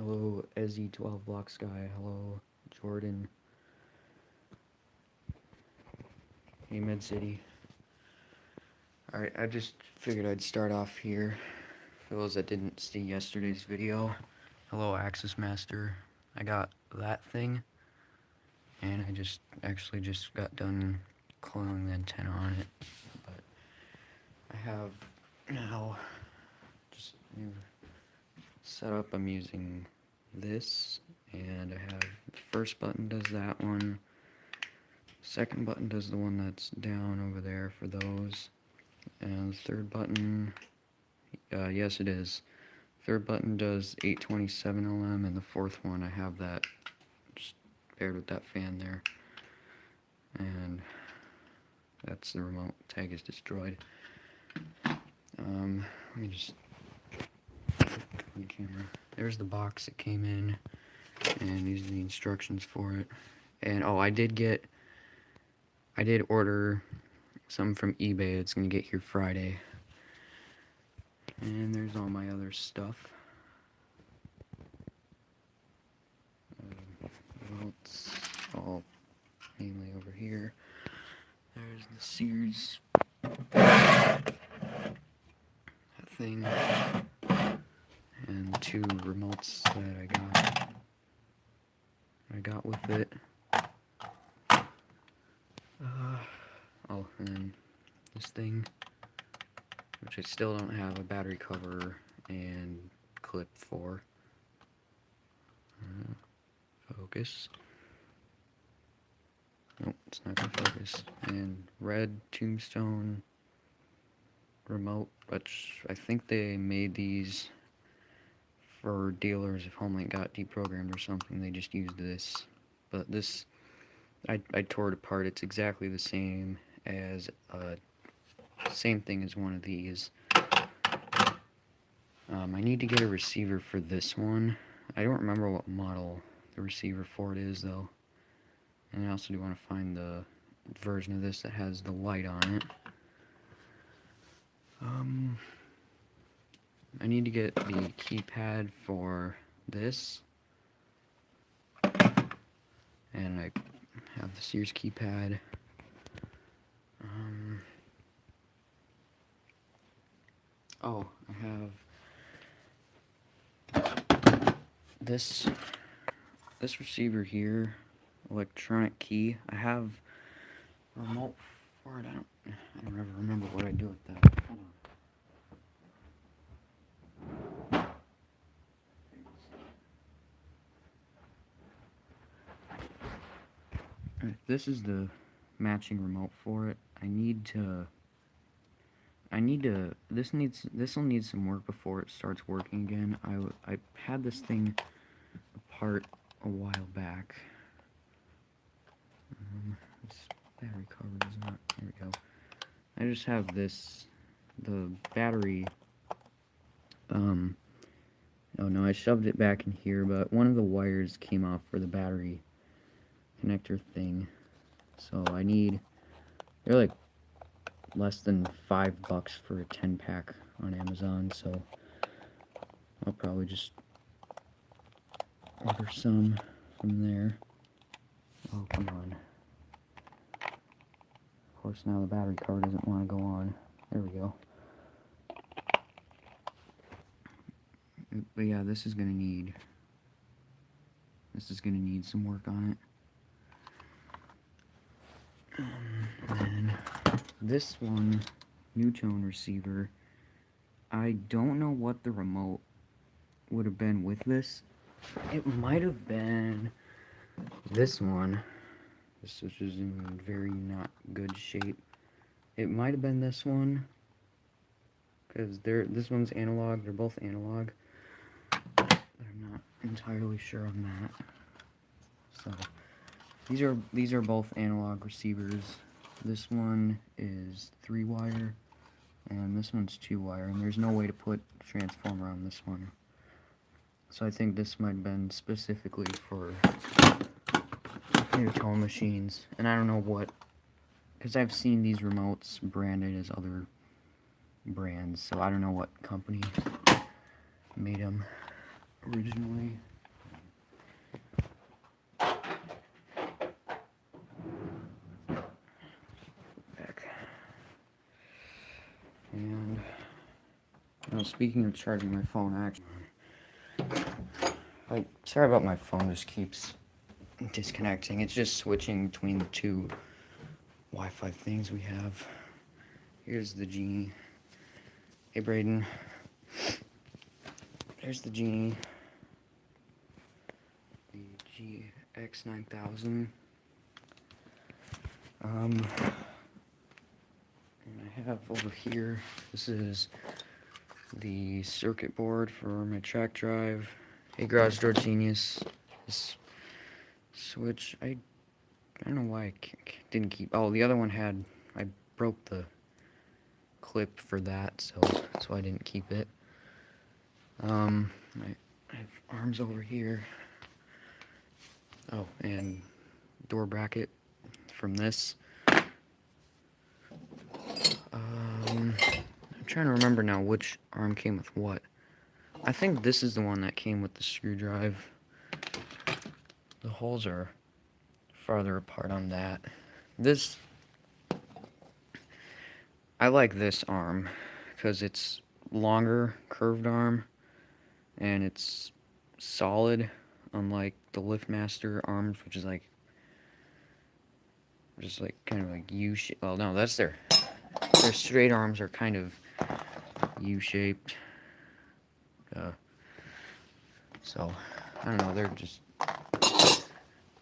Hello, Ezzy12 Block Sky. Hello, Jordan. Hey, Med City. Alright, I just figured I'd start off here. For those that didn't see yesterday's video. Hello, Axis Master. I got that thing. And I just got done cloning the antenna on it. But I have now just new setup. I'm using this. And I have the first button does that one. Second button does the one that's down over there for those. And the third button, yes it is. Third button does 827 LM, and the fourth one I have that just paired with that fan there. And that's the remote. Tag is destroyed. Let me just on the camera. There's the box it came in, and these are the instructions for it. And oh, I did order some from eBay. It's gonna get here Friday. And there's all my other stuff. It's all mainly over here. There's the Sears that thing, and the two remotes that I got with it. Oh, and then this thing, which I still don't have a battery cover and clip for. Focus. Nope, it's not gonna focus. And red tombstone remote, which I think they made these for dealers if Homelink got deprogrammed or something. They just used this. But this, I tore it apart. It's exactly the same as same thing as one of these. I need to get a receiver for this one. I don't remember what model the receiver for it is though. And I also do want to find the version of this that has the light on it. I need to get the keypad for this. And I have the Sears keypad. Oh, I have this receiver here, electronic key. I have a remote for it. I don't ever remember what I do with that. Hold on. Alright, this is the matching remote for it. This will need some work before it starts working again. I had this thing apart a while back. This battery cover is not, there we go. I just have the battery, oh no, I shoved it back in here, but one of the wires came off for the battery connector thing. So they're like less than $5 for a 10-pack on Amazon, so I'll probably just order some from there. Oh, come on. Of course, now the battery cover doesn't want to go on. There we go. But yeah, this is gonna need some work on it. And this one, new tone receiver, I don't know what the remote would have been with this. It might have been this one, which is in very not good shape. It might have been this one, because this one's analog. They're both analog, but I'm not entirely sure on that. So these are both analog receivers. This one is 3-wire, and this one's 2-wire, and there's no way to put transformer on this one. So I think this might have been specifically for new tone machines, and I don't know what, because I've seen these remotes branded as other brands, so I don't know what company made them originally. speaking of charging my phone, sorry about my phone, just keeps disconnecting. It's just switching between the two Wi-Fi things we have. Here's the Genie. Hey, Braden. There's the Genie. The GX9000. And I have over here, this is the circuit board for my track drive. Hey, Garage Door Genius. This switch, I don't know why I didn't keep. Oh, the other one I broke the clip for that, so I didn't keep it. I have arms over here. Oh, and door bracket from this. I'm trying to remember now which arm came with what. I think this is the one that came with the screwdriver. The holes are farther apart on that. I like this arm because it's longer, curved arm, and it's solid, unlike the LiftMaster arms, which is just like kind of like U-shaped. Well, no, that's their straight arms are kind of U-shaped. So I don't know, they're just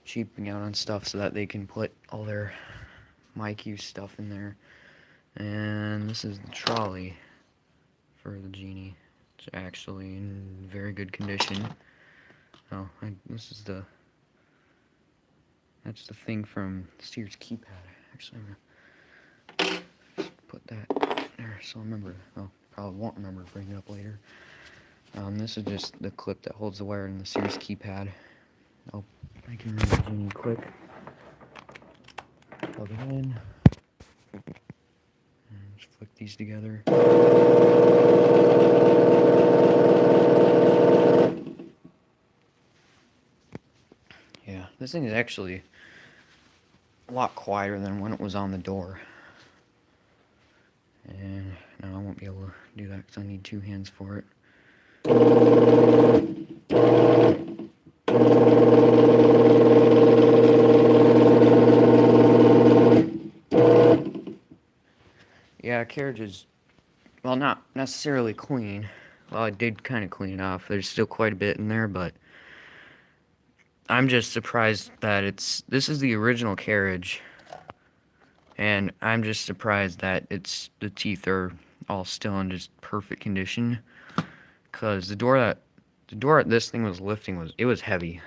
cheaping out on stuff so that they can put all their mic use stuff in there. And this is the trolley for the Genie. It's actually in very good condition. Oh, that's the thing from Sears keypad. Actually, I'm gonna just put that there so I'll remember. Oh, probably won't remember to bring it up later. This is just the clip that holds the wire in the Sears keypad. Oh, I can remember the Genie quick. Plug it in. And just flick these together. Yeah, this thing is actually a lot quieter than when it was on the door. And now I won't be able to do that because I need two hands for it. Yeah, carriage is, well, not necessarily clean. Well, I did kind of clean it off. There's still quite a bit in there, but I'm just surprised that this is the original carriage, and I'm just surprised that the teeth are all still in just perfect condition, because the door that this thing was lifting was heavy.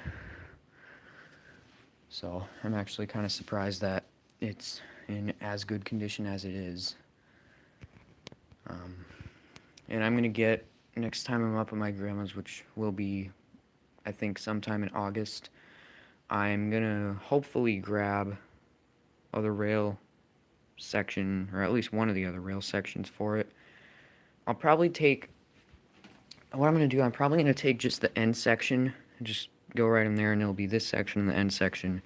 So I'm actually kind of surprised that it's in as good condition as it is. And I'm gonna get, next time I'm up at my grandma's, which will be, I think, sometime in August, I'm gonna hopefully grab other rail section, or at least one of the other rail sections for it. I'll probably take, what I'm gonna do, I'm probably gonna take just the end section, and just go right in there, and it'll be this section and the end section,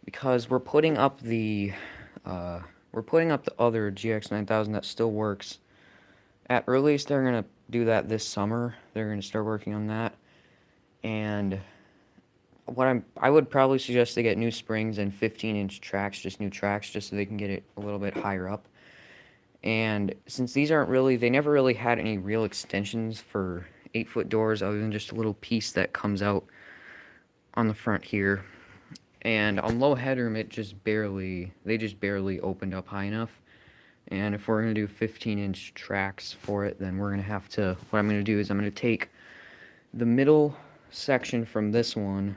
because we're putting up the other GX9000 that still works. At earliest, they're gonna do that this summer. They're gonna start working on that, and I would probably suggest they get new springs and 15-inch tracks, just new tracks, just so they can get it a little bit higher up. And since these they never really had any real extensions for 8-foot doors other than just a little piece that comes out on the front here. And on low headroom, they just barely opened up high enough. And if we're going to do 15-inch tracks for it, then what I'm going to do is I'm going to take the middle section from this one,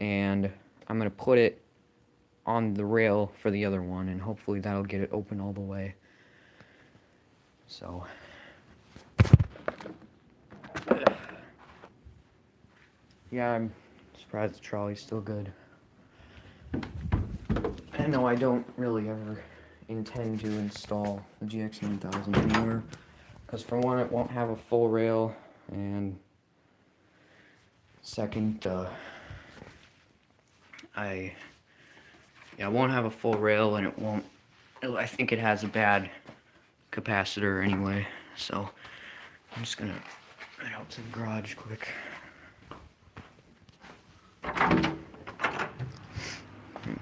and I'm going to put it on the rail for the other one, and hopefully that'll get it open all the way. So, yeah, I'm surprised the trolley's still good. I know I don't really ever intend to install the GX9000 anymore, because for one, it won't have a full rail, and second, I won't have a full rail, and I think it has a bad capacitor anyway, So I'm just gonna head out to the garage quick.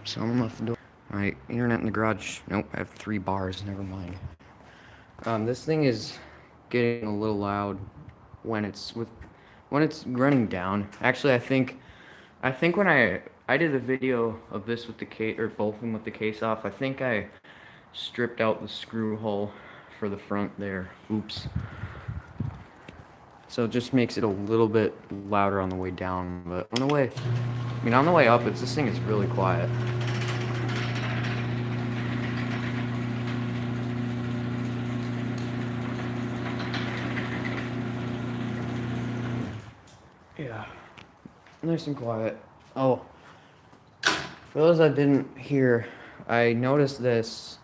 Someone left the door. My internet in the garage. Nope, I have 3 bars. Never mind. This thing is getting a little loud when it's running down. Actually, I think when I did a video of this with the case, or both of them with the case off, I think I stripped out the screw hole for the front there. Oops. So it just makes it a little bit louder on the way down, but on the way up, this thing is really quiet. Yeah, nice and quiet. Oh, for those that didn't hear, I noticed this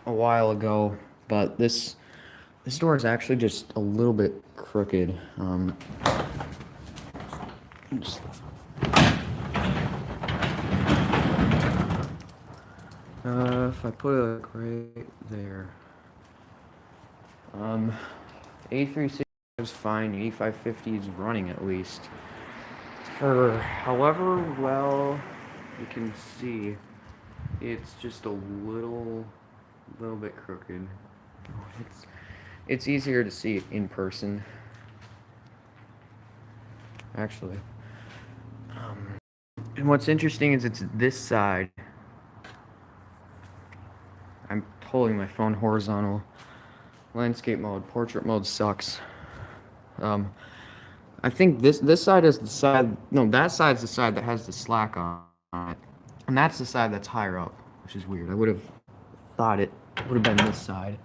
a while ago, but this door is actually just a little bit crooked. If I put it like right there, 8360 is fine. 8550 is running at least. For however well you can see, it's just a little bit crooked. It's easier to see it in person, actually. And what's interesting is it's this side. I'm holding my phone horizontal. Landscape mode, portrait mode sucks. I think this side is the side. No, that side's the side that has the slack on it, and that's the side that's higher up, which is weird. I would have thought it would have been this side.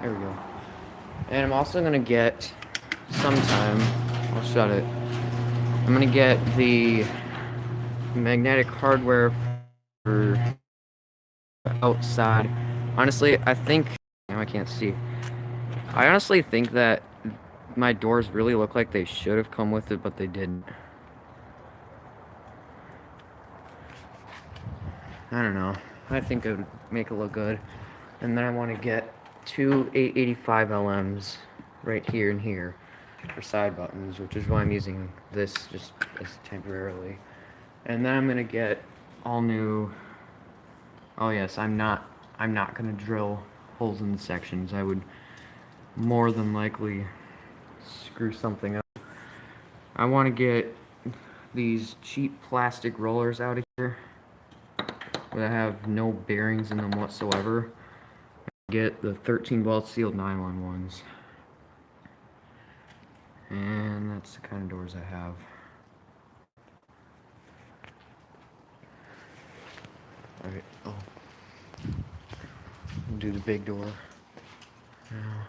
There we go. And I'm also gonna get sometime. I'll shut it. I'm gonna get the magnetic hardware for outside. Honestly, I think now I can't see. I honestly think that my doors really look like they should have come with it, but they didn't. I don't know. I think it would make it look good. And then I want to get 2 885 LMs right here and here for side buttons, which is why I'm using this just as temporarily. And then I'm gonna get all new. Oh yes, I'm not gonna drill holes in the sections. I would more than likely screw something up. I want to get these cheap plastic rollers out of here that have no bearings in them whatsoever. Get the 13 bolt sealed nylon ones. And that's the kind of doors I have. Alright, I'll do the big door now.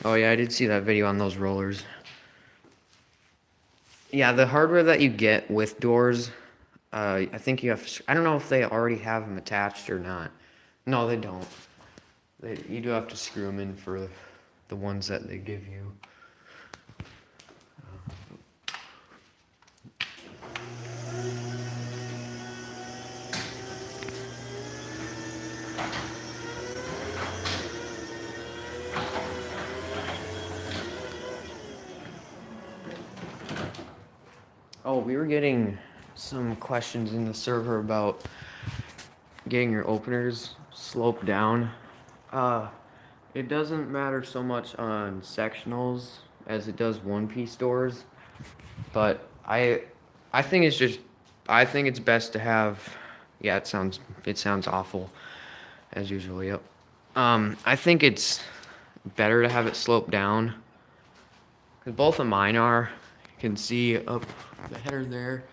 Oh yeah, I did see that video on those rollers. Yeah, the hardware that you get with doors, I think you have to, I don't know if they already have them attached or not. No, they don't. You do have to screw them in for the ones that they give you. Oh, we were getting some questions in the server about getting your openers sloped down. It doesn't matter so much on sectionals as it does one-piece doors, but I think it's best to have. Yeah, it sounds awful as usual. Yep. I think it's better to have it sloped down because both of mine are. You can see up the header there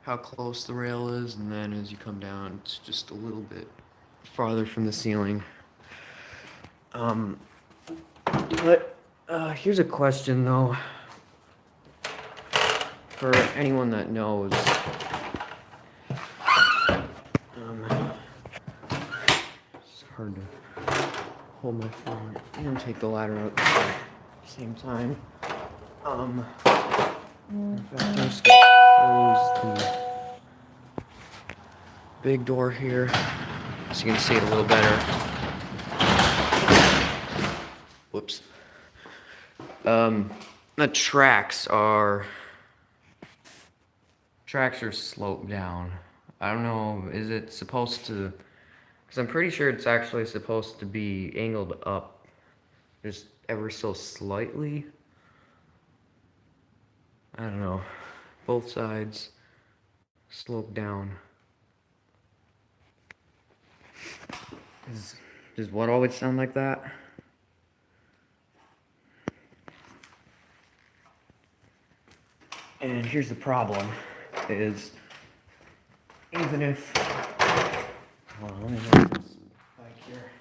how close the rail is, and then as you come down, it's just a little bit farther from the ceiling. But here's a question though, for anyone that knows. hard to hold my phone and take the ladder out at the same time. In fact, I'm just gonna close the big door here so you can see it a little better. Whoops. The tracks are sloped down. I don't know, is it supposed to, because I'm pretty sure it's actually supposed to be angled up just ever so slightly. I don't know. Both sides slope down. Does what always sound like that? And here's the problem, is even if, hold on, let me move this back here.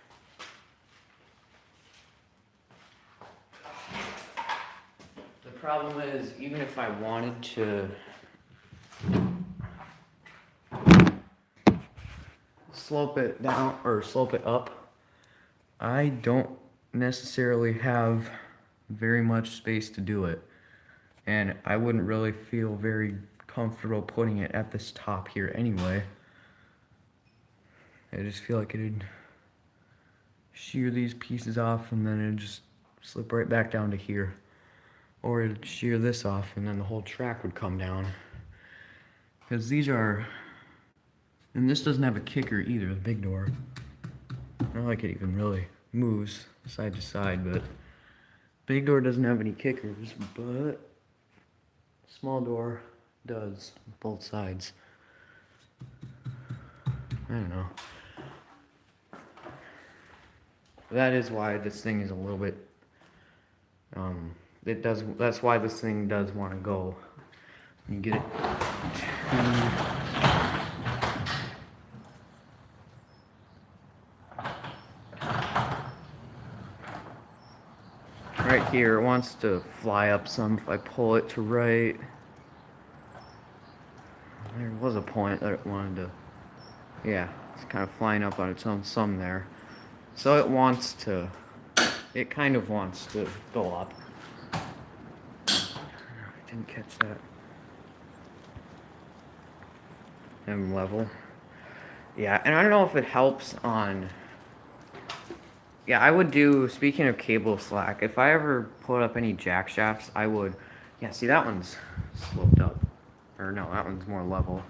The problem is, even if I wanted to slope it down or slope it up, I don't necessarily have very much space to do it. And I wouldn't really feel very comfortable putting it at this top here anyway. I just feel like it'd shear these pieces off and then it'd just slip right back down to here. Or it'd shear this off and then the whole track would come down. Because these are, and this doesn't have a kicker either, the big door. Not like it even really moves side to side, but big door doesn't have any kickers, but small door does, both sides. I don't know. That is why this thing is a little bit, that's why this thing does want to go. You get it right here, it wants to fly up some if I pull it to right. There was a point that it wanted to, yeah, it's kind of flying up on its own some there. So it wants to, it kind of wants to go up. I didn't catch that. And level. Yeah, and I don't know if it helps on, yeah, I would do, speaking of cable slack, if I ever put up any jack shafts, I would, yeah, see that one's sloped up. Or no, that one's more level.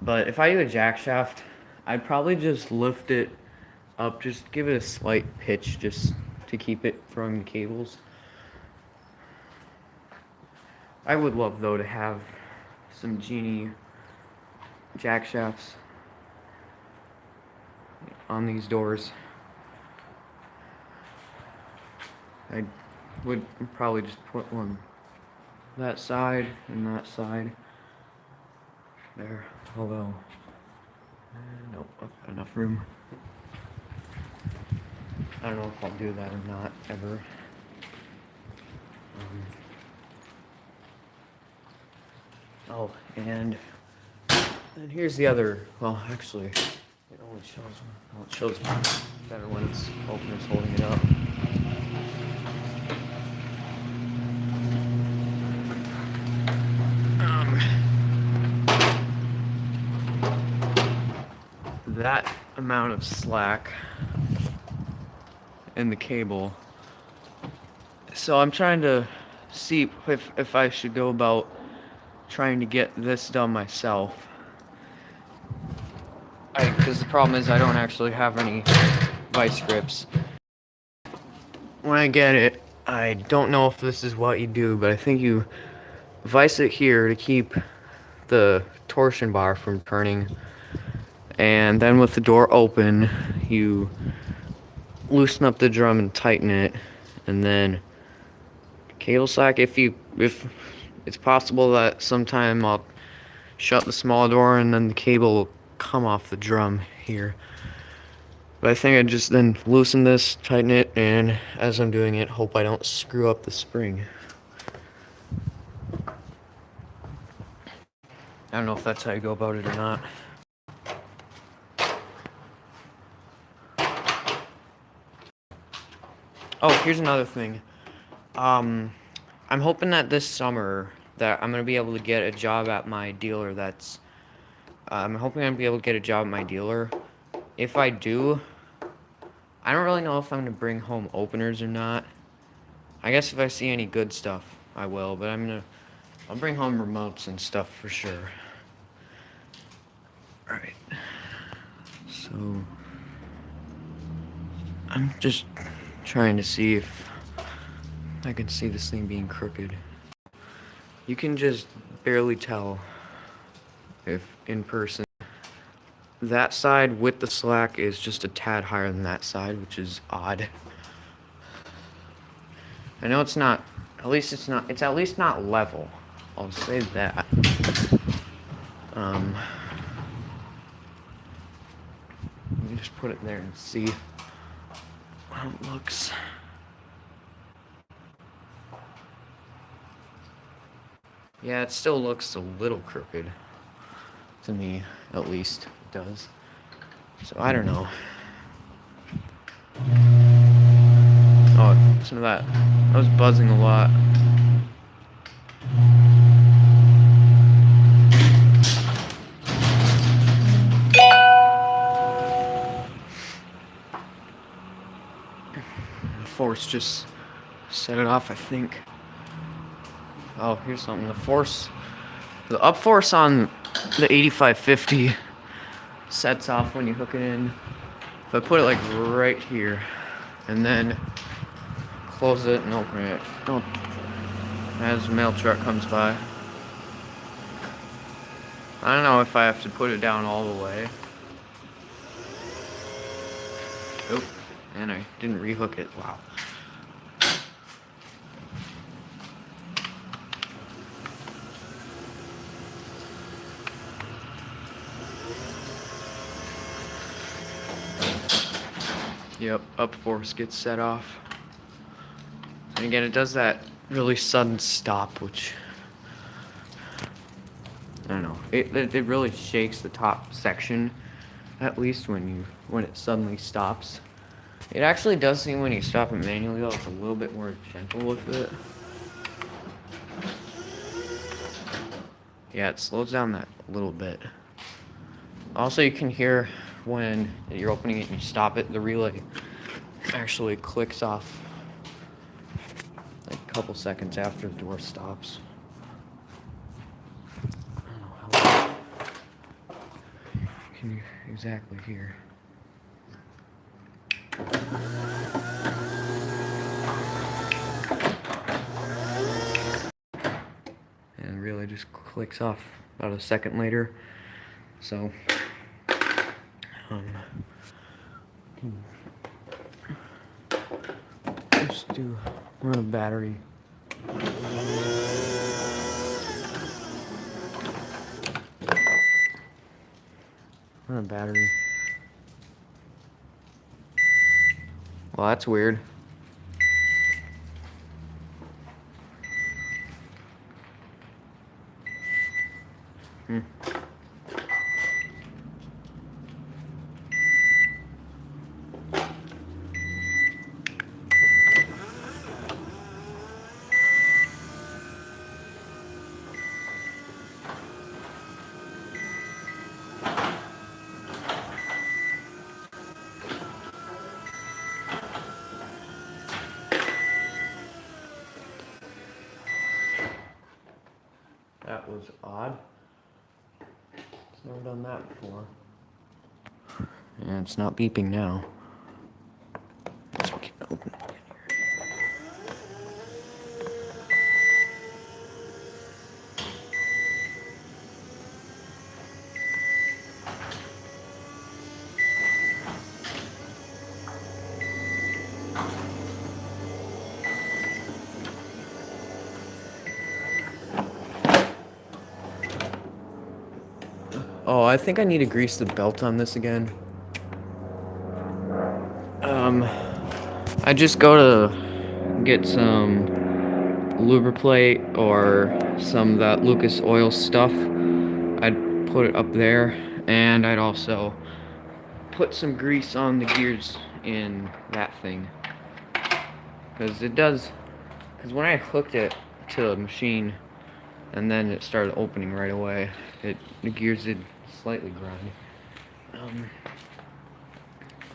But if I do a jack shaft, I'd probably just lift it up, just give it a slight pitch just to keep it from cables. I would love though to have some Genie jack shafts on these doors. I would probably just put one that side and that side there, although nope, I've got enough room. I don't know if I'll do that or not ever. Oh, and here's the other, well, actually, it only shows, well, it shows better when it's opener's holding it up. That amount of slack in the cable. So I'm trying to see if I should go about trying to get this done myself. Because the problem is I don't actually have any vice grips. When I get it, I don't know if this is what you do, but I think you vice it here to keep the torsion bar from turning. And then with the door open, you loosen up the drum and tighten it, and then cable slack. If it's possible that sometime I'll shut the small door and then the cable will come off the drum here. But I think I just then loosen this, tighten it, and as I'm doing it, hope I don't screw up the spring. I don't know if that's how you go about it or not. Oh, here's another thing. I'm hoping that this summer that I'm gonna be able to get a job at my dealer. I'm hoping I'm gonna be able to get a job at my dealer. If I do, I don't really know if I'm gonna bring home openers or not. I guess if I see any good stuff, I will. But I'll bring home remotes and stuff for sure. All right. So I'm just trying to see if I can see this thing being crooked. You can just barely tell if in person. That side with the slack is just a tad higher than that side, which is odd. I know it's not, it's at least not level. I'll say that. Let me just put it there and see how it looks. Yeah, it still looks a little crooked. To me, at least, it does. So, I don't know. Oh, listen to that. I was buzzing a lot. The force just set it off, I think. Oh, here's something. The up force on the 8550 sets off when you hook it in. If I put it like right here and then close it and open it as the mail truck comes by. I don't know if I have to put it down all the way. Oh, and I didn't rehook it. Wow. Yep, up force gets set off. And again, it does that really sudden stop, which I don't know. It really shakes the top section, at least when it suddenly stops. It actually does seem when you stop it manually, though, it's a little bit more gentle with it. Yeah, it slows down that a little bit. Also, you can hear when you're opening it and you stop it, the relay actually clicks off like a couple seconds after the door stops. I don't know how can you exactly hear. And the relay just clicks off about a second later. So just run a battery. Run a battery. Well, that's weird. That was odd. It's never done that before. And it's not beeping now. So we can open it again here. Oh, I think I need to grease the belt on this again. I just go to get some lubriplate or some of that Lucas oil stuff. I'd put it up there, and I'd also put some grease on the gears in that thing. because it does. Because when I hooked it to the machine, and then it started opening right away, the gears did slightly grind.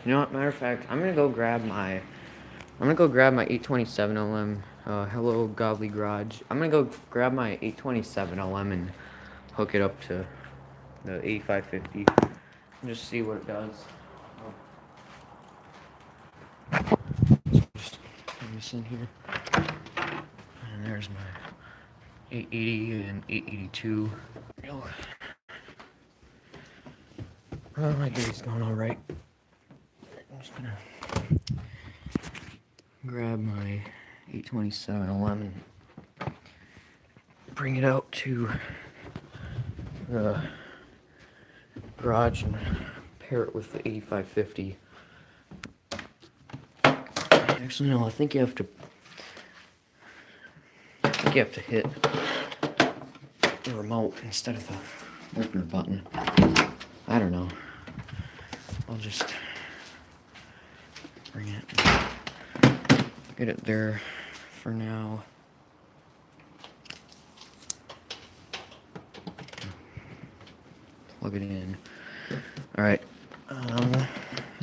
You know what? Matter of fact, I'm gonna go grab my 827 LM. Hello, Godly Garage. I'm gonna go grab my 827 LM and hook it up to the 8550 and just see what it does. Just put this in here, and there's my 880 and 882. Well, my day's going all right. I'm just gonna grab my 827 LM and bring it out to the garage and pair it with the 8550. Actually, no, I think you have to hit the remote instead of the opener button. I don't know. I'll just bring it, get it there for now. Plug it in. Alright.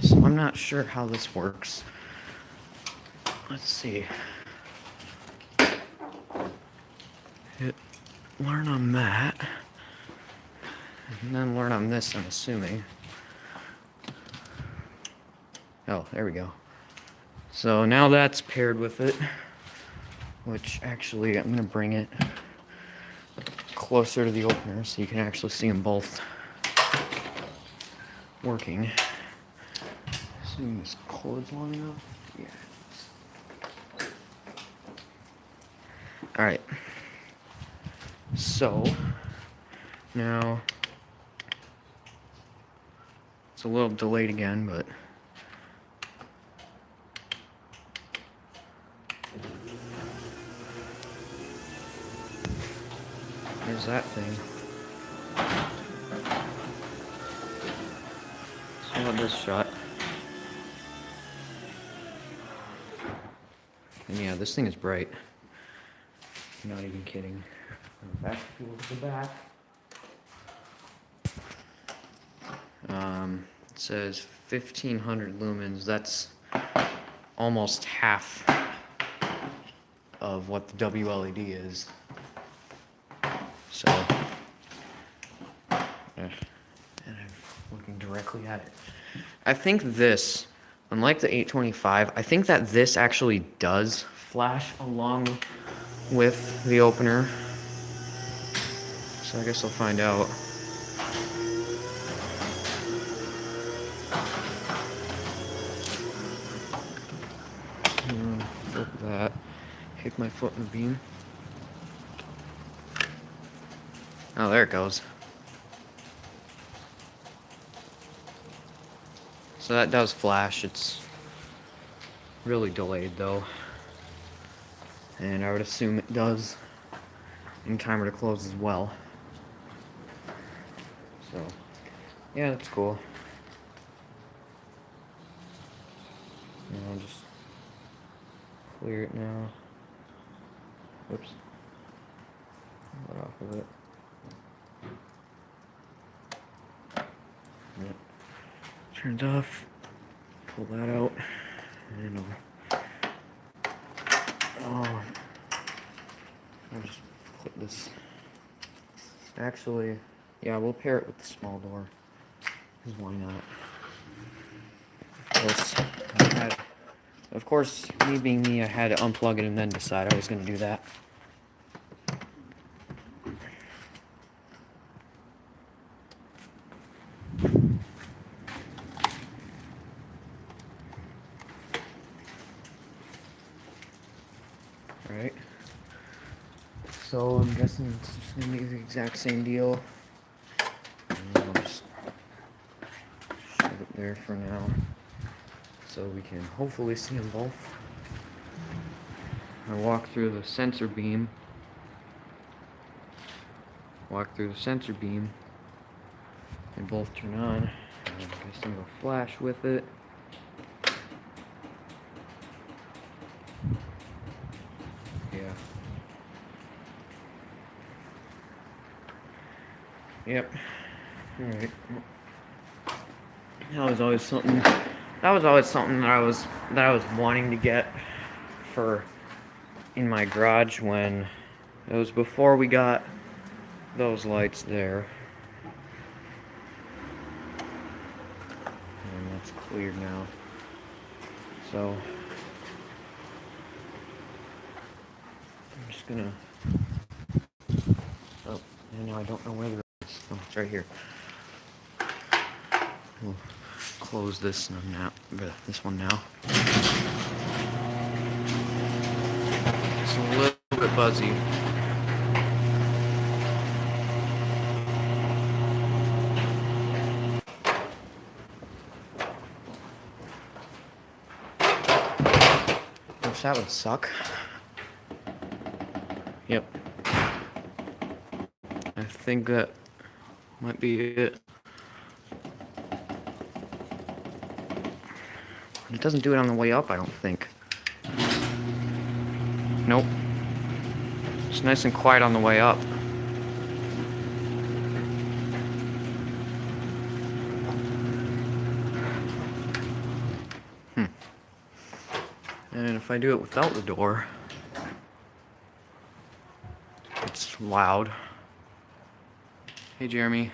So I'm not sure how this works. Let's see. Hit learn on that. And then learn on this, I'm assuming. Oh, there we go. So now that's paired with it, which actually I'm going to bring it closer to the opener so you can actually see them both working. Assuming this cord's long enough. Yeah. Alright. So, now, it's a little delayed again, but there's that thing. So how this shot. And yeah, this thing is bright. I'm not even kidding. In fact, if you look at the back, it says 1500 lumens. That's almost half of what the WLED is. So, and I'm looking directly at it. I think this, unlike the 825, I think that this actually does flash along with the opener. So I guess I'll find out. Flip that. Kick my foot in the beam. Oh, there it goes. So that does flash. It's really delayed though. And I would assume it does in timer to close as well. So, yeah, that's cool. And I'll just clear it now. Oops. Let off of it. Yep. Turns off. Pull that out. And I'll just put this. Actually, yeah, we'll pair it with the small door. Because why not? Of course, me being me, I had to unplug it and then decide I was going to do that. Alright. So I'm guessing it's just going to be the exact same deal. And I'll just shove it there for now. So we can hopefully see them both. I walk through the sensor beam. They both turn on. And I guess I'm gonna flash with it. Yep. Alright. That was always something. That was always something that I was wanting to get for in my garage when it was before we got those lights there. And that's cleared now. So I'm just gonna. Oh, no, I don't know where the. Oh, it's right here. We'll close this now. This one now. It's a little bit buzzy. Wish that would suck. Yep. I think that might be it. It doesn't do it on the way up, I don't think. Nope. It's nice and quiet on the way up. And if I do it without the door, it's loud. Hey, Jeremy.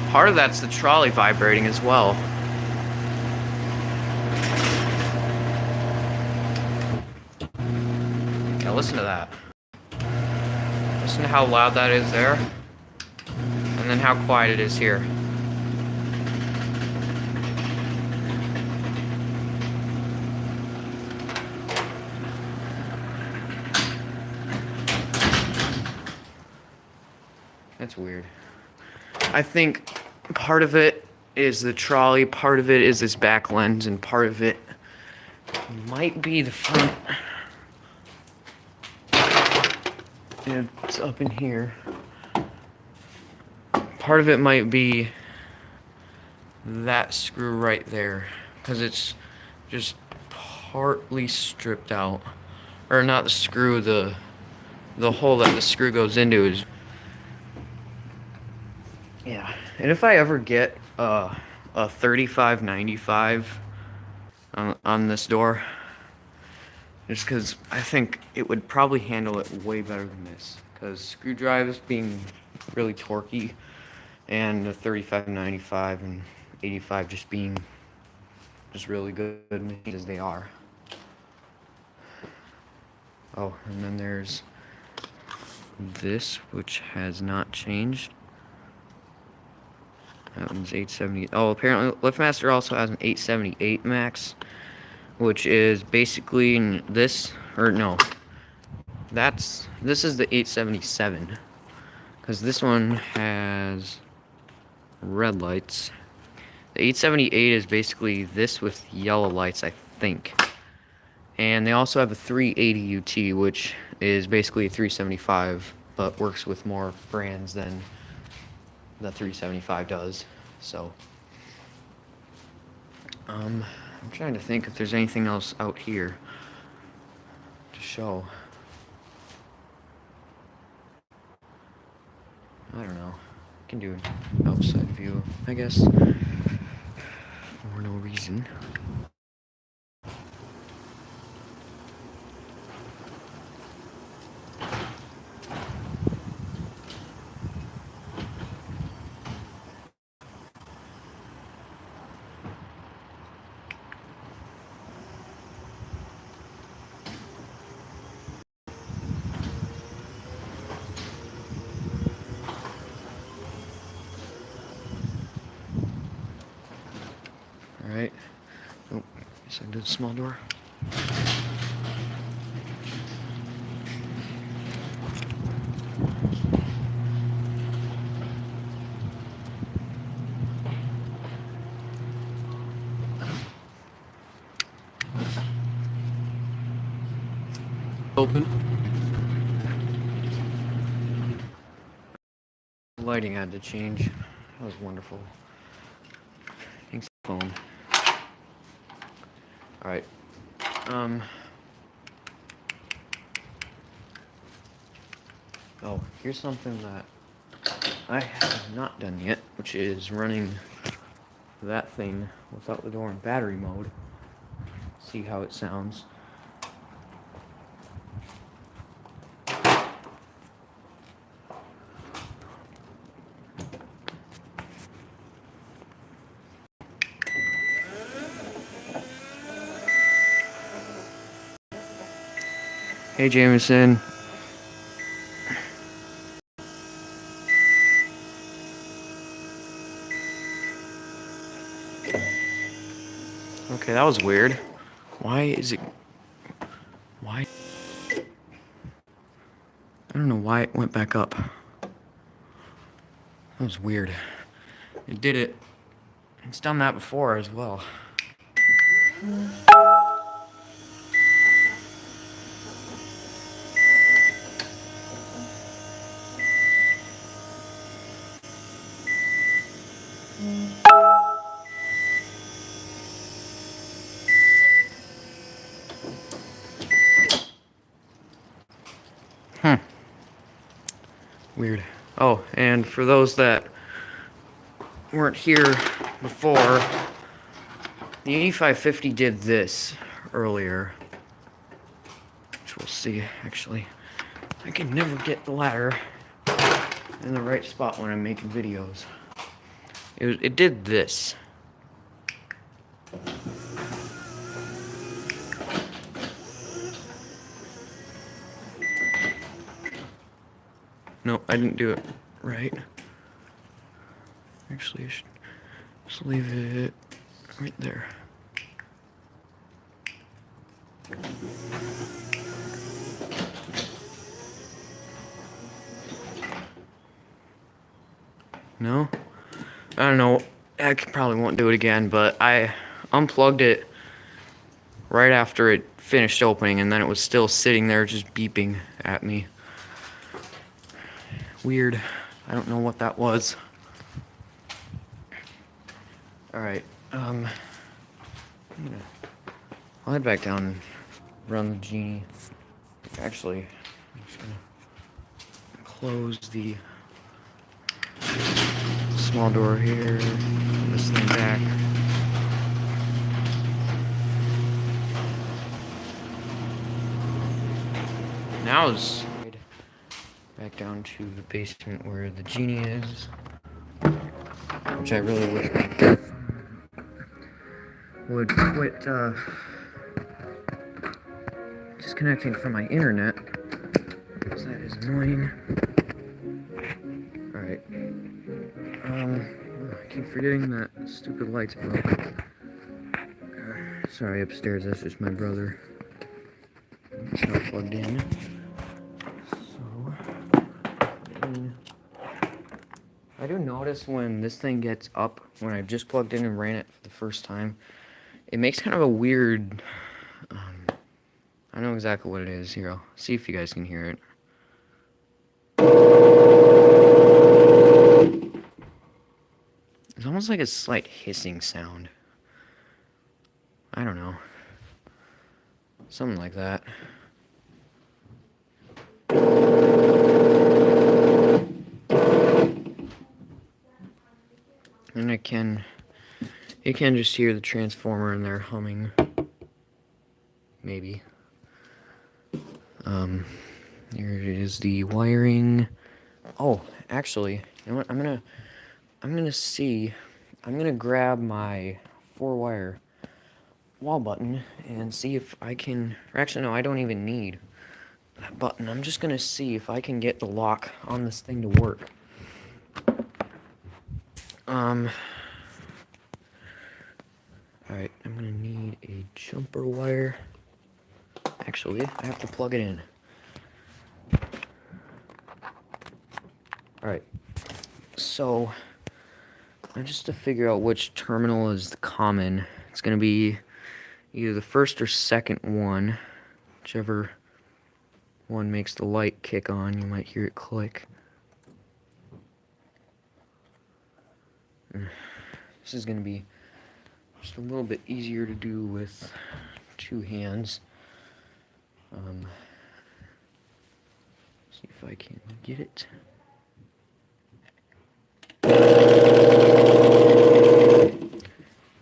Part of that's the trolley vibrating as well. Yeah, listen to that. Listen to how loud that is there. And then how quiet it is here. That's weird. I think part of it is the trolley, part of it is this back lens, and part of it might be the front. It's up in here. Part of it might be that screw right there, because it's just partly stripped out. Or not the screw, the hole that the screw goes into is. Yeah, and if I ever get a 3595 on this door, just because I think it would probably handle it way better than this, because screwdrivers being really torquey, and the 3595 and 85 just being just really good machines as they are. Oh, and then there's this, which has not changed. That one's 870. Oh, apparently LiftMaster also has an 878 max, which is basically this, or no, this is the 877, because this one has red lights. The 878 is basically this with yellow lights, I think. And they also have a 380 UT, which is basically a 375, but works with more brands than the 375 does. So I'm trying to think if there's anything else out here to show. I don't know. I can do an outside view, I guess, for no reason. Alright. Oh, guess I did a small door. Open. The lighting had to change. That was wonderful. Thanks, phone. Alright. Oh, here's something that I have not done yet, which is running that thing without the door in battery mode. See how it sounds. Hey, Jameson. Okay, that was weird. Why is it... Why? I don't know why it went back up. That was weird. It did it. It's done that before as well. Weird. Oh, and for those that weren't here before, the 8550 did this earlier, which we'll see. Actually, I can never get the ladder in the right spot when I'm making videos. It did this. No, I didn't do it right. Actually, I should just leave it right there. No? I don't know. I probably won't do it again, but I unplugged it right after it finished opening, and then it was still sitting there just beeping at me. Weird. I don't know what that was. Alright, I'll head back down and run the Genie. Actually, I'm just gonna close the small door here, put this thing back. Now is back down to the basement where the Genie is, which I really would quit disconnecting from my internet, because that is annoying. Alright. I keep forgetting that stupid light's broke. Sorry, upstairs, that's just my brother. It's not plugged in. So, I do notice when this thing gets up, when I've just plugged in and ran it for the first time, it makes kind of a weird, I know exactly what it is. Here, I'll see if you guys can hear it. It's almost like a slight hissing sound. I don't know. Something like that. And you can just hear the transformer in there humming. Maybe. Here is the wiring. Oh, actually, you know what? I'm gonna grab my 4-wire wall button and see if I can, or actually no, I don't even need that button. I'm just gonna see if I can get the lock on this thing to work. Alright, I'm gonna need a jumper wire. Actually, I have to plug it in. Alright, so just to figure out which terminal is the common, it's gonna be either the first or second one, whichever one makes the light kick on. You might hear it click. This is gonna be just a little bit easier to do with 2 hands. See if if I can get it.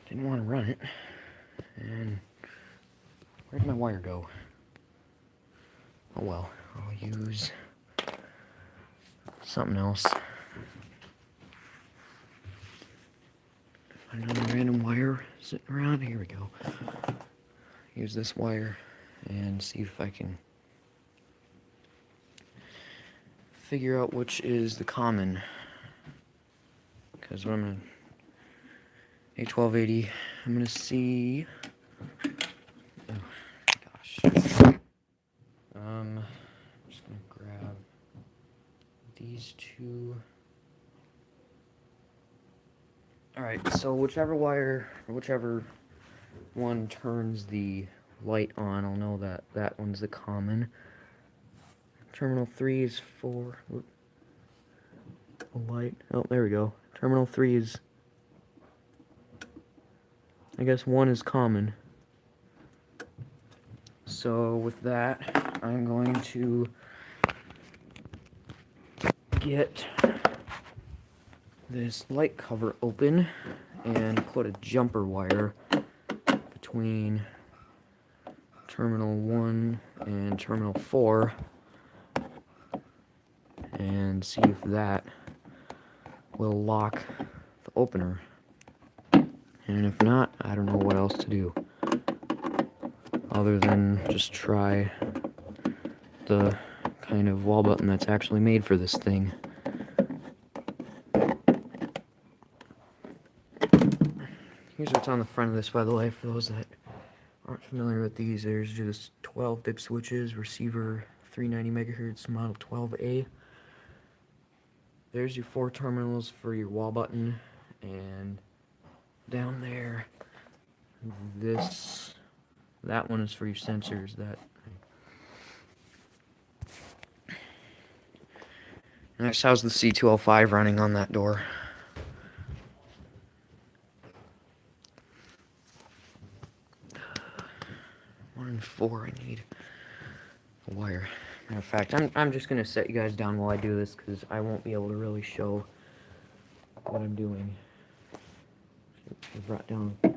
Didn't want to run it. And where'd my wire go? Oh well, I'll use something else. Find another random wire sitting around. Here we go. Use this wire and see if I can figure out which is the common. Because when I'm in A1280, I'm going to see... Oh, gosh. I'm just going to grab these two. Alright, so whichever wire, or whichever one turns the light on, I'll know that that one's the common. Terminal 3 is for a light. Oh, there we go. Terminal 3 is, I guess 1 is common. So with that, I'm going to get this light cover open and put a jumper wire between terminal 1 and terminal 4 and see if that will lock the opener. And if not, I don't know what else to do other than just try the kind of wall button that's actually made for this thing. Here's what's on the front of this, by the way, for those that aren't familiar with these. There's just 12 dip switches, receiver 390 megahertz, model 12A. There's your 4 terminals for your wall button, and down there, that one is for your sensors. Next, how's the C205 running on that door? One and 4, I need a wire. Matter of fact, I'm just gonna set you guys down while I do this because I won't be able to really show what I'm doing. I brought down a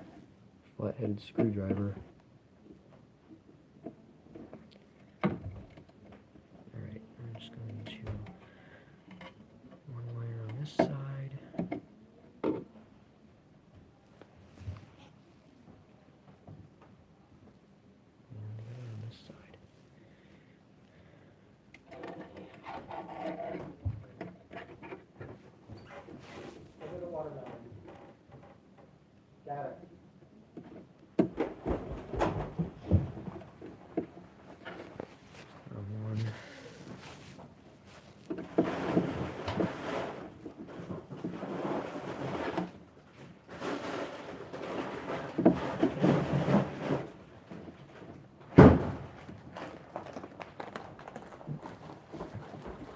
flat-headed screwdriver. Alright, I'm just going to one wire on this side. And the other on this side. Got it. One.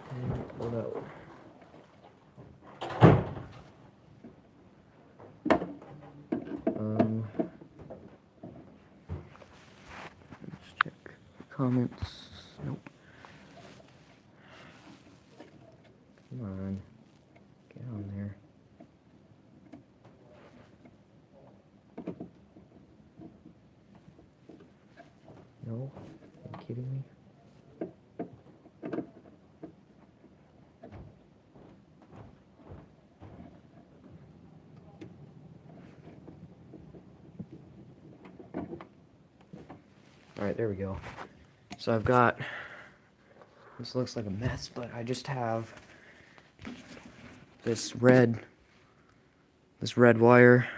And pull out. Let's check comments. Nope. Come on. Get on there. No? Are you kidding me? Alright, there we go. So I've got, this looks like a mess, but I just have this red wire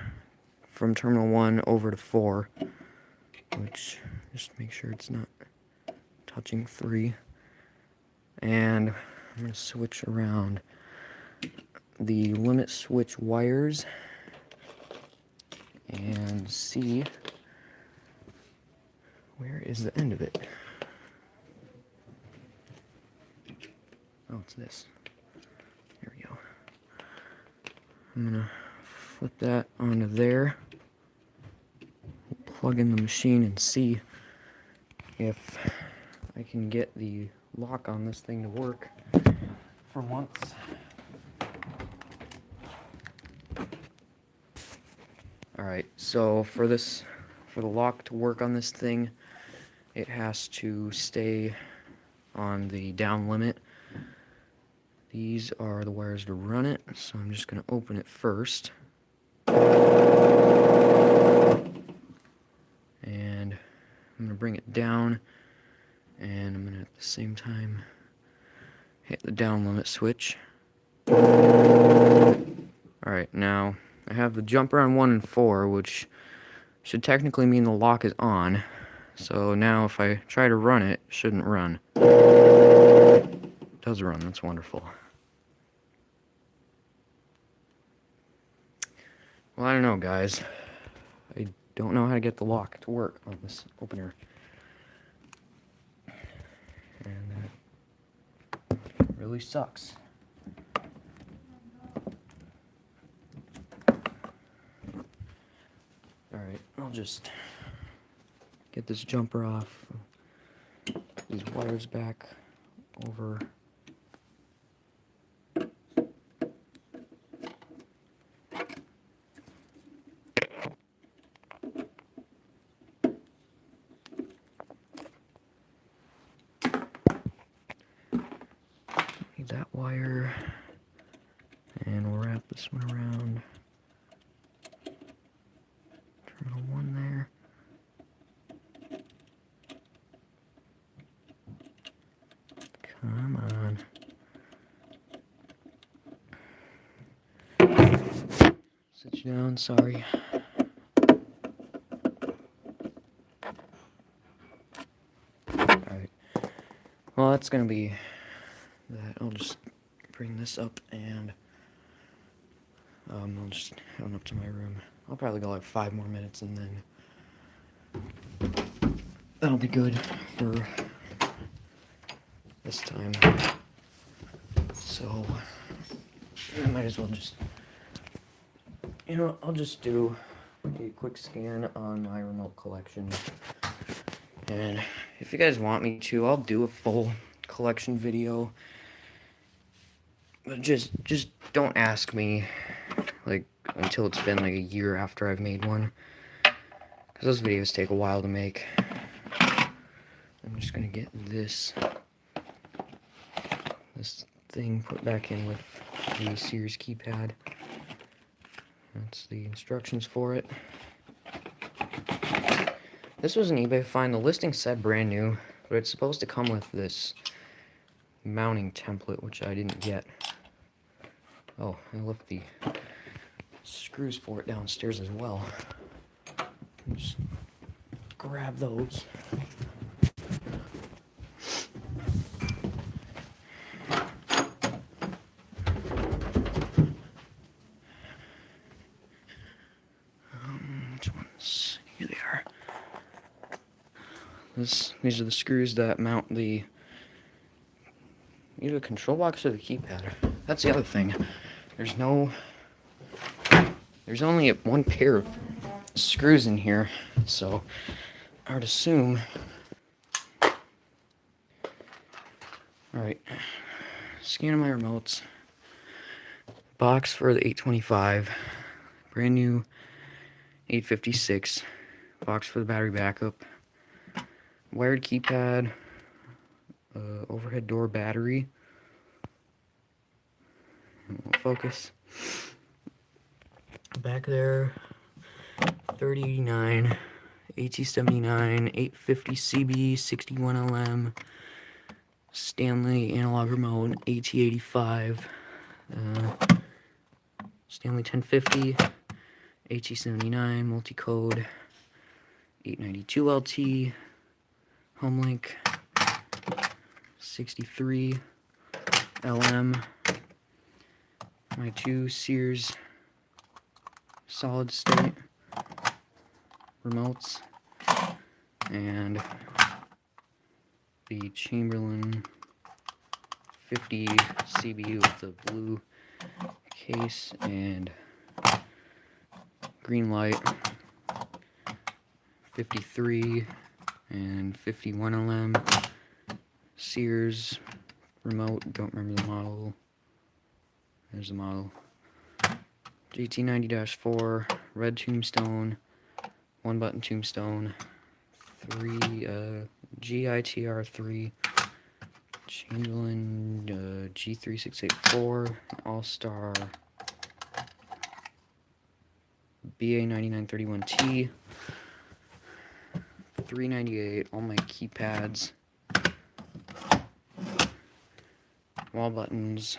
from terminal 1 over to 4, which, just make sure it's not touching 3. And I'm going to switch around the limit switch wires and see where is the end of it. Oh, it's this. There we go. I'm gonna flip that onto there, plug in the machine and see if I can get the lock on this thing to work. for once. Alright, so for the lock to work on this thing, it has to stay on the down limit. These are the wires to run it, so I'm just going to open it first. And I'm going to bring it down, and I'm going to at the same time hit the down limit switch. Alright, now I have the jumper on 1 and 4, which should technically mean the lock is on. So now if I try to run it, it shouldn't run. It does run, that's wonderful. Well, I don't know, guys. I don't know how to get the lock to work on this opener. And that really sucks. Alright, I'll just get this jumper off. These wires back over. Need that wire. And we'll wrap this one around. Terminal 1 there. Come on. Sit you down, sorry. Alright. Well, that's gonna be that. I'll just bring this up and I'll just head on up to my room. I'll probably go like 5 more minutes and then that'll be good for this time. So I might as well just, I'll just do a quick scan on my remote collection. And if you guys want me to, I'll do a full collection video. But just don't ask me, like, until it's been like a year after I've made one. Because those videos take a while to make. I'm just going to get this thing put back in with the Sears keypad. That's the instructions for it. This was an eBay find. The listing said brand new, but it's supposed to come with this mounting template, which I didn't get. Oh, I left the screws for it downstairs as well. Just grab those. Which ones? Here they are. These are the screws that mount the either the control box or the keypad. That's the other thing. There's only one pair of screws in here, so I would assume. Alright, scanning my remotes. Box for the 825, brand new 856, box for the battery backup, wired keypad, overhead door battery, focus, back there, 3089, AT79, 850 CB, 61LM, Stanley analog remote, AT85, Stanley 1050, AT79, multi-code, 892 LT, Homelink, 63 LM, my 2 Sears solid state remotes, and the Chamberlain 50 CB with the blue case and green light, 53 and 51 LM, Sears remote, don't remember the model, There's the model. GT90-4, red tombstone, 1-button tombstone, 3 GITR3, Chamberlain G3684, All-Star BA9931T, 398, all my keypads, wall buttons,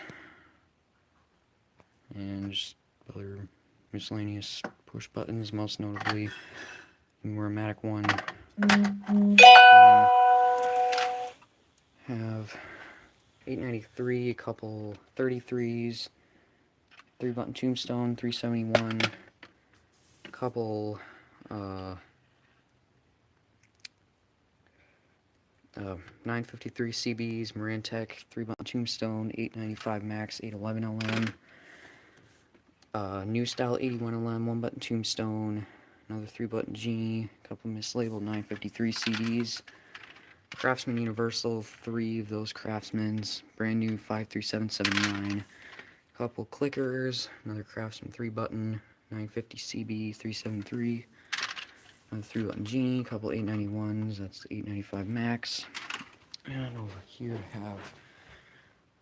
and just other miscellaneous push buttons, most notably the Muramatic one. Have 893, a couple 33s, 3-button tombstone, 371, a couple 953 CBs, Marantec, 3-button tombstone, 895 Max, 811 LM, new style 81 LM, 1-button tombstone, another 3-button G, a couple mislabeled 953 CDs, Craftsman Universal, 3 of those Craftsmans, brand new 53779, a couple clickers, another Craftsman 3-button, 950 CB, 373, another 3-button G, a couple 891s, that's 895 Max, and over here I have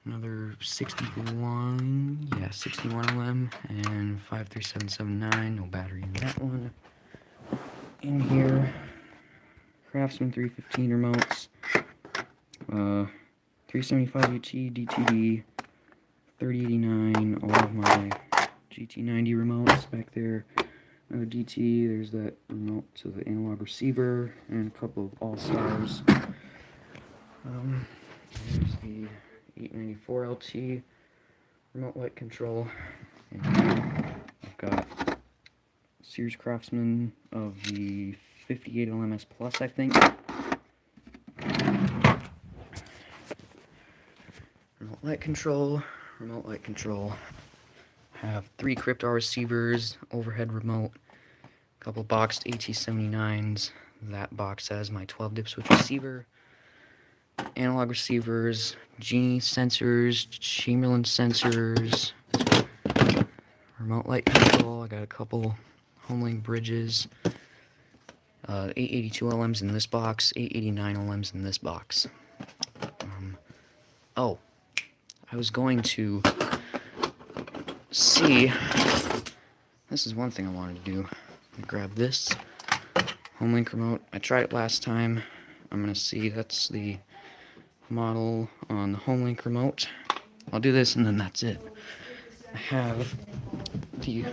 another 61, 61 LM, and 53779, no battery in that one. In here, Craftsman 315 remotes, 375 UT, D2D, 3089, all of my GT90 remotes back there. Another DT, there's that remote to the analog receiver, and a couple of All-Stars. There's the 894 LT remote light control. And I've got Sears Craftsman of the 58 LMS Plus, I think. Remote light control, remote light control. Have 3 Cryptar receivers, overhead remote, a couple boxed AT79s. That box has my 12-dip switch receiver, analog receivers, Genie sensors, Chamberlain sensors, remote light control. I got a couple Homelink bridges, 882 LMs in this box, 889 LMs in this box. Oh, I was going to see, this is one thing I wanted to do. Grab this Homelink remote. I tried it last time. I'm gonna see, that's the model on the Homelink remote. I'll do this and then that's it. I have the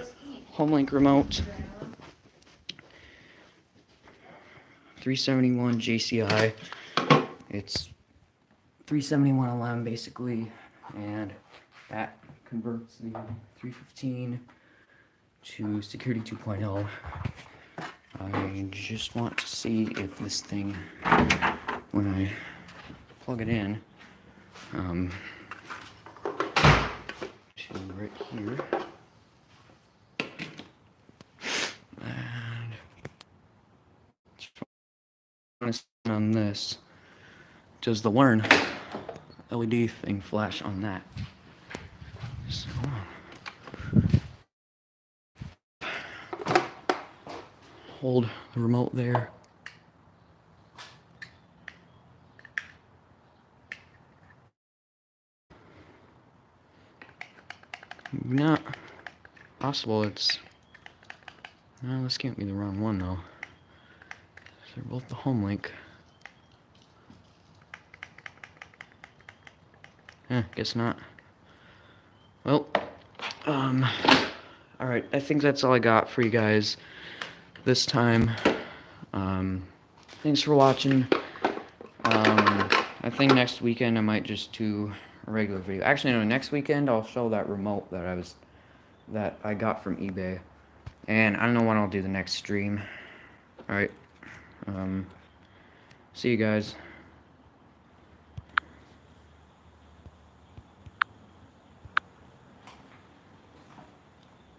Homelink remote, 371 JCI. It's 371 LM basically, and that converts the 315 to Security 2.0. I just want to see if this thing, when I plug it in, to right here, and on this, does the learn LED thing flash on that? So, hold the remote there. Not possible. It's, no, this can't be the wrong one though. They're both the Homelink. Guess not. Well, alright, I think that's all I got for you guys this time. Thanks for watching. I think next weekend I might just do a regular video. Actually, no, next weekend I'll show that remote that I got from eBay. And I don't know when I'll do the next stream. Alright. See you guys.